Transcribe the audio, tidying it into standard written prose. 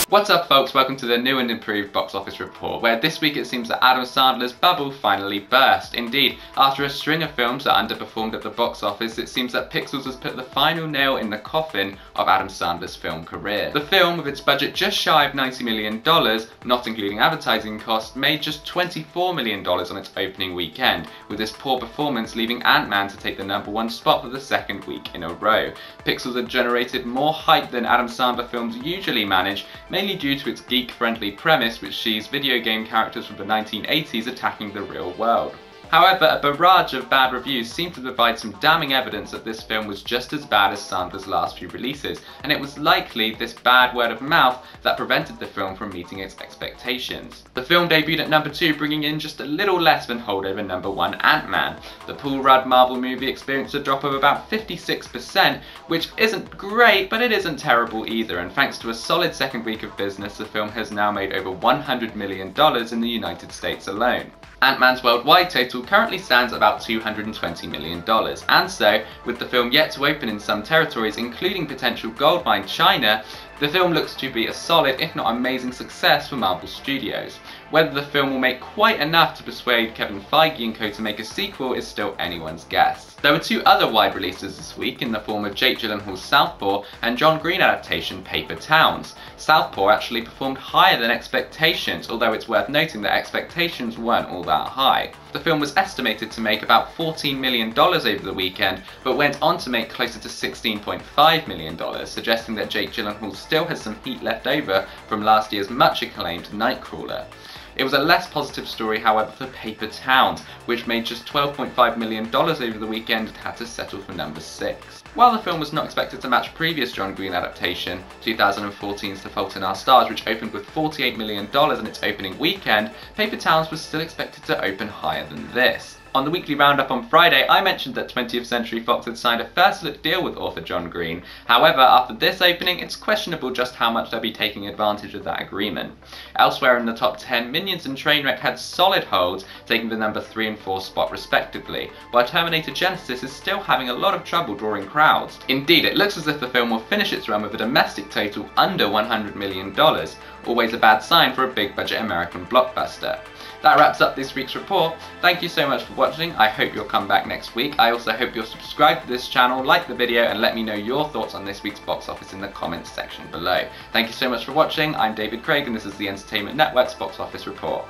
What's up folks, welcome to the new and improved box office report, where this week it seems that Adam Sandler's bubble finally burst. Indeed, after a string of films that underperformed at the box office, it seems that Pixels has put the final nail in the coffin of Adam Sandler's film career. The film, with its budget just shy of $90 million, not including advertising costs, made just $24 million on its opening weekend, with this poor performance leaving Ant-Man to take the #1 spot for the second week in a row. Pixels had generated more hype than Adam Sandler films usually manage, mainly due to its geek-friendly premise, which sees video game characters from the 1980s attacking the real world. However, a barrage of bad reviews seemed to provide some damning evidence that this film was just as bad as Sandler's last few releases, and it was likely this bad word of mouth that prevented the film from meeting its expectations. The film debuted at #2, bringing in just a little less than holdover #1 Ant-Man. The Paul Rudd Marvel movie experienced a drop of about 56%, which isn't great, but it isn't terrible either, and thanks to a solid second week of business, the film has now made over $100 million in the United States alone. Ant-Man's worldwide total currently stands at about $220 million, and so, with the film yet to open in some territories, including potential goldmine China, the film looks to be a solid, if not amazing, success for Marvel Studios. Whether the film will make quite enough to persuade Kevin Feige and co to make a sequel is still anyone's guess. There were two other wide releases this week in the form of Jake Gyllenhaal's Southpaw and John Green adaptation Paper Towns. Southpaw actually performed higher than expectations, although it's worth noting that expectations weren't all that high. The film was estimated to make about $14 million over the weekend, but went on to make closer to $16.5 million, suggesting that Jake Gyllenhaal still has some heat left over from last year's much acclaimed Nightcrawler. It was a less positive story, however, for Paper Towns, which made just $12.5 million over the weekend and had to settle for #6. While the film was not expected to match previous John Green adaptation, 2014's The Fault in Our Stars, which opened with $48 million in its opening weekend, Paper Towns was still expected to open higher than this. On the weekly roundup on Friday, I mentioned that 20th Century Fox had signed a first-look deal with author John Green. However, after this opening, it's questionable just how much they'll be taking advantage of that agreement. Elsewhere in the top 10, Minions and Trainwreck had solid holds, taking the #3 and 4 spot respectively, while Terminator Genisys is still having a lot of trouble drawing crowds. Indeed, it looks as if the film will finish its run with a domestic total under $100 million, always a bad sign for a big-budget American blockbuster. That wraps up this week's report. Thank you so much for watching. I hope you'll come back next week. I also hope you'll subscribe to this channel, like the video, and let me know your thoughts on this week's box office in the comments section below. Thank you so much for watching. I'm David Craig, and this is the Entertainment Network's Box Office Report.